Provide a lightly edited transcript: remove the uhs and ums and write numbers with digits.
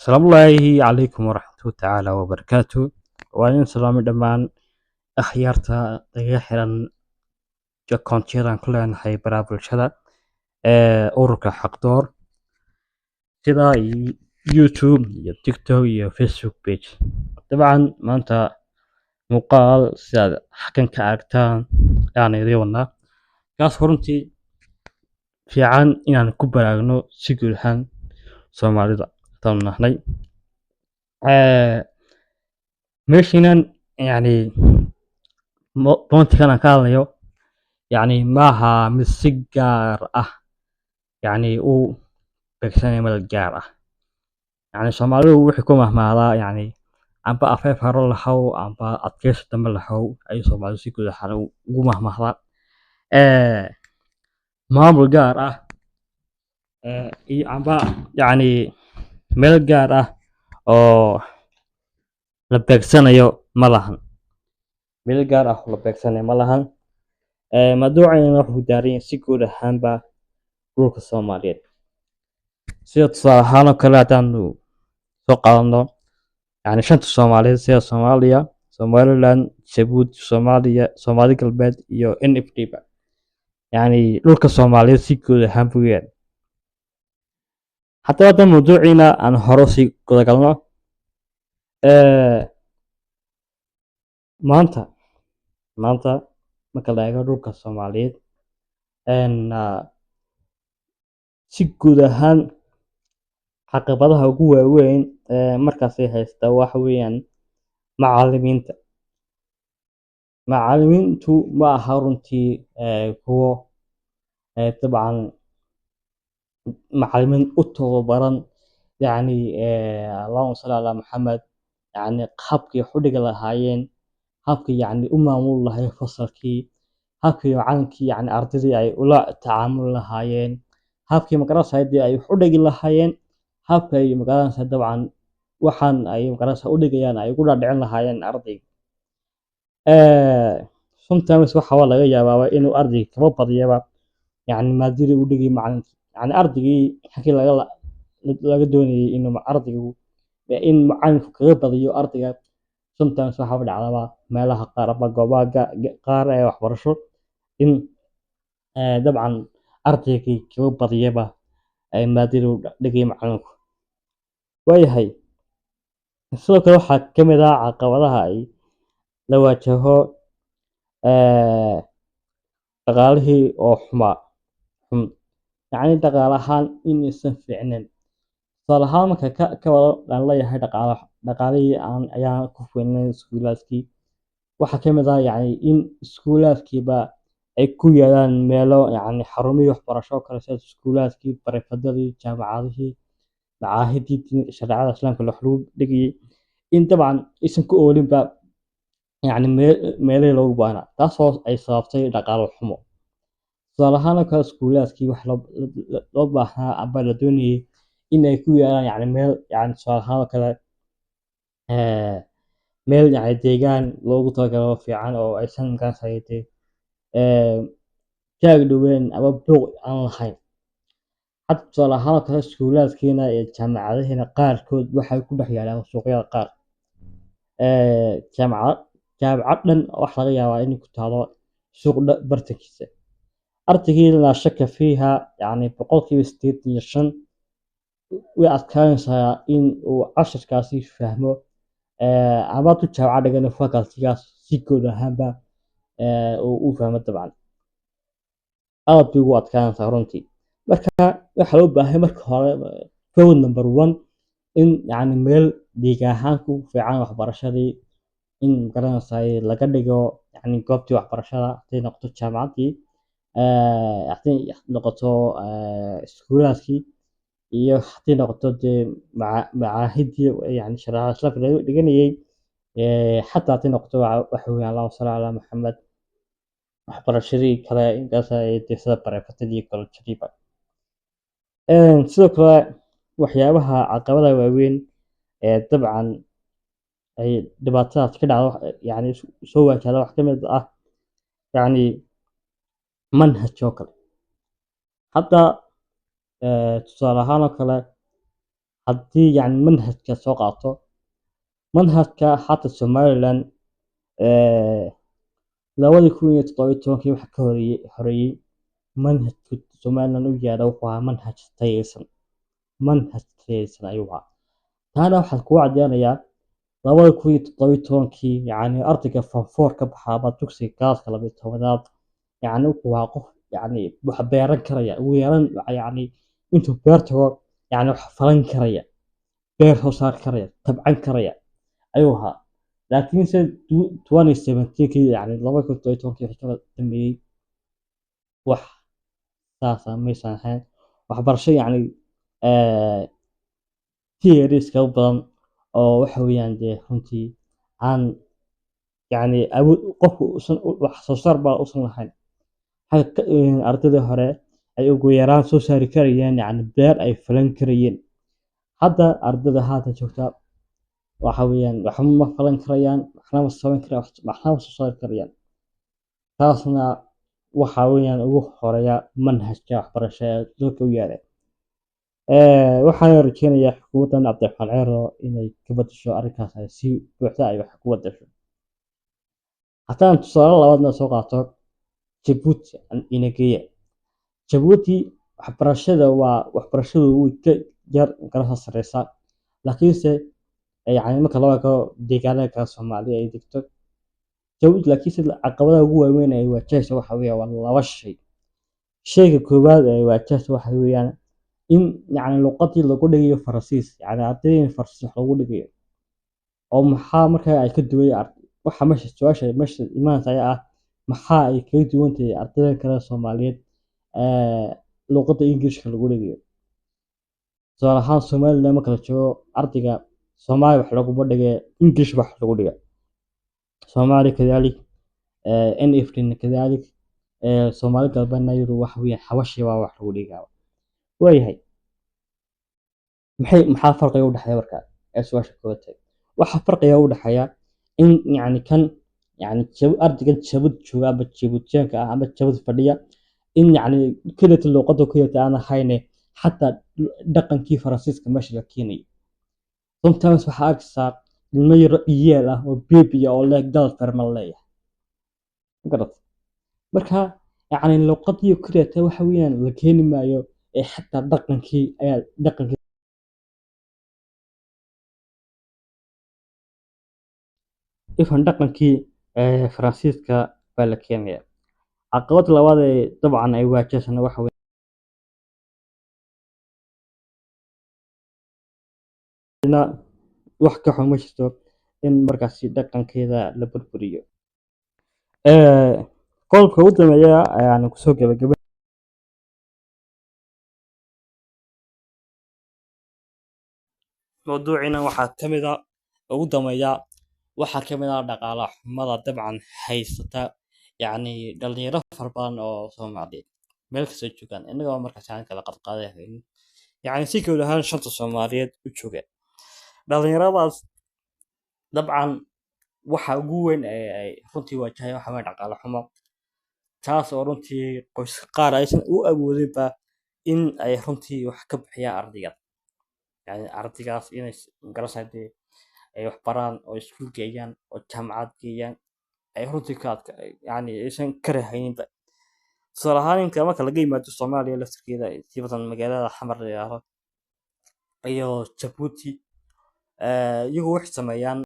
السلام الله عليكم ورحمة الله تعالى وبركاته. وأنا سلام دمان أخيارتا دقيقة حيران كونتيران كلها نحي براب الشدة أوركا حق دور سيدا يوتيوب يا تيك توك يا فيسبوك بيج. طبعا ما أنت مقال سيدا حكن كأكتان يعني ريونا كاس هورنتي في عن إن كبراغنو سيقولهان سوماليدا تنحني ماشينا يعني بونتي كان كاليو يعني maaha mid si gaar ah yani u beegsanaya meel gaar ah yani Soomaalidu wixii ku mahmaadaa yani amba afeef haro lahow amba adkeysi dambe lahow ay Soomaalidu si guud ahaan ugu mahmaadaa maamul gaar ah iyo amba yani meel gaar ah oo la beegsanayo ma lahan meel gaar ah oo la beegsanayo ma lahan mawduucayna wuxuu daaran si guud ahaanba dhulka Soomaaliyeed sida tusaale ahaan oo kale haddaanu soo qaadano yani shanta Soomaaliyeed sida Soomaaliya, Somaliland, Jabuuti, Soomaaliya, Soomaali galbeed iyo NFD ba yani dhulka Soomaaliyeed si guud ahaan buu yahay. Haddaba hadda mawduuciina aan hore usii guda galno maanta marka la eego dhulka Soomaaliyeed si guud ahaan caqabadaha ugu waaweyn markaas ay haysta waxa weeyaan macallimiintu ma aha runtii kuwo dabcan macallimiin u tababaran yani allahuma salli ala maxamed yani habkii wax u dhigi lahaayeen habkii yani u maamuli lahaayeen fasalkii habkii macallinkii yani ardaydii ay ula tacaamuli lahaayeen habkii magaranaysaa ay wax u dhigi lahaayeen habka ay magaranaysaa dabcan waxaan ay magaranaysaa u dhigayaan ay ugu dhaadhicin lahaayeen ardayga sometimes waxaa laga yaabaa inuu ardayga kaba badiyaba yani maadadii u dhigay macallinka yani ardaygii halkii laga doonayay inuu ardaygu in macallinku kaga badiyo ardayga sometimes waxaa dhacdaba meelaha qaar ama goobaha qaar ee waxbarasho in dabcan ardaygii kaga badiyaba maadadii u dhigay macallinku waayahay sidoo kale waxaa ka mid ah caqabadaha ay la waajaho dhaqaalihii oo xum yani dhaqaale ahaan inaysan fiicnayn tusaale ahaan marka ka wada aan leeyahay dhaqaalihii ayaan ku filnayn iskuulaadkii waxaa ka mid ah yani in iskuulaadkiiba ay ku yaalaan meelo yani xarumihii waxbarasho oo kale sida iskuulaadkii barefadadii jaamacadihii macaahidii shareecada islaamka wax lagu dhigayay in dabcan aysan ku oolinba yani meelihii loogu baahnaa taasoo ay sababtay dhaqaale xumo tusaale ahaan oo kale iskuulaadkii wax loo baahnaa amba la doonayay in ay ku yaalaan yani meel yani tusaale ahaan oo kale meel yani deegaan loogu talagalo fiican oo aysan magaranaysaa taag dhoween ama buuq aan lahayn hadda tusaale ahaan oo kale iskuulaadkiina iyo jaamacadihiina qaarkood waxay ku dhex yaalaan suuqyada qaar jaamacad dhan waxa laga yaabaa inay ku taalo suuq bartankiisa ardaygii laa shaka fiiha yani boqolkiiba 85 way adkaanaysaa in uu casharkaasi fahmo ama tu jaamacad dhigana facultygaas si guud ahaanba uu fahmo dabcan aad bay ugu adkaanaysaa runtii marka waxaa loo baahay marka hore code number 1 in yani meel deegaan ahaan ku fiican waxbarashadii in magaranaysaa laga dhigo yani goobtii waxbarashada haday noqoto jaamacaddii haday noqoto iskuulaadkii iyo haday noqoto dee macaahidii yani shareecada islaamka laga dhiganayay xataa haday noqoto waxa weeyaan allahuma salli ala maxamed waxbarashadii kale intaas dee sida barefadadii kolojadiiba sidoo kale waxyaabaha caqabadaha waaweyn dabcan ay dhibaatadaas ka dhacdo yani soo waajahda wax ka mid ah yani manhaj oo kale hadda tusaale ahaan oo kale haddii yani manhajka soo qaato manhajka hata somaliland labadii kun iyo 17 waxa ka horeeyey manhajka somaliland u yaala wuxuu ahaa manhaj tayeysan ayuu ahaa taana waxaa kugu cadeynayaa 2017 yani ardayga form 4 ka baxaaba dugsiga gaaska 12aad yani wuxuu ahaa qof yani wax beeran karaya ugu yaraan yani intuu beer tago yani wax falan karaya beer soo saar karaya tabcan karaya ayuu ahaa laakiinse 2017 yani 2017 wixii ka dambeeyey wax saasa maysan ahayn waxbarasho yani theories ka badan oo waxa weeyaan dee runtii aan yani awood qofku uusan wax soo saar baa uusan lahayn ardayda hore ay ugu yaraan soo saari karayeen yani beer ay falan karayeen hadda ardayda haatan joogta waxa weeyaan waxba ma falan karayaan waxna ma samayn karayaan waxna ma soo saari karayaan taasna waxa weeyaan ugu horeeya manhajka waxbarasho ee dalka u yaala waxaan rajeynayaa xukuumaddan cabdiraxmaan cero inay ka bedesho arrinkaas ay si buuxda ay wax ku bedesho haddaan tusaale labaadna soo qaato jabuuti inageya jabuuti waxbarashadu way ka yar garasa sareysaa laakiinse yani marka loo eego deegaanada kale soomaaliya ay degto jabuuti laakiinse caqabadaha ugu waaweyn ay wajahaysa waxa weeyaan waa laba shay shayga koowaad ee wajahaysa waxa weeyaan in yani luqadii lagu dhigayo faransiis yani ardayda in faransiis wax lagu dhigayo oo maxaa markaa ay ka duway waxa meesha su-aasha meesha imaanaysa ayaa ah maxaa ay kaga duwan tahay ardayda kale soomaaliyeed luqadda ingiriishka lagu dhigayo tusaale ahaan somaliland marka la joogo ardayga soomaali wax laguma dhige ingiriish wax lagu dhiga soomaali kadalik nft kadalik soomaali galbeedna iyadu waxa weeyaan xabashi baa wax lagu dhigaa waayahay maxaa farqiga u dhexeeya marka ee su-aasha koowaad tahay waxa farqiga u dhexeeya in yani kan yani ardaygan jabad jooga ama jabuutiyaanka ah ama jabad fadhiya in yani keliyata luqadda keliyata aan ahayne xataa dhaqankii faransiiska meesha la keenayo sometimes waxaa arkaysaa ilmo yaro iyeel ah oo bebiya oo leh gal fermal leeyahay magarad marka yani luqadii keliyata waxa weeyaan la keeni maayo ee xataa dhaqankii ayaa dhaqankii ifan dhaqankii faransiiska baa la keenaya caqabada labaad ee dabcan ay waajahaysana waxa weeyna wax ka xun ma jirto in markaasi dhaqankeeda la burburiyo qodobka ugu dambeeya ayaan kusoo gabagabay mawduuciina waxaa ka mid a ugu dambeeya waxaa ka mid ah dhaqaala xumada dabcan haysata yani dhalinyaro fara badan oo soomaaliyeed meel kasta joogaan innagoo markaas aan kala qadqaaday haynin yani si guud ahaan shanta soomaaliyeed u jooga dhalinyaradaas dabcan waxa ugu weyn ee ay runtii wajahay waxa weeye dhaqaale xumo taas oo runtii qoys qaar aysan u awoodinba in ay runtii wax ka bixiyaan ardayga yani ardaygaas inay garasade ay wax baraan oo iskuul geeyaan oo jaamacad geeyaan ay runtii yani aysan ka rahayninba tusaale ahaan inka marka laga yimaado soomaaliya laftirkeeda sibatan magaalada xamar la yidhaahdo iyo jabuuti iyagu waxay sameeyaan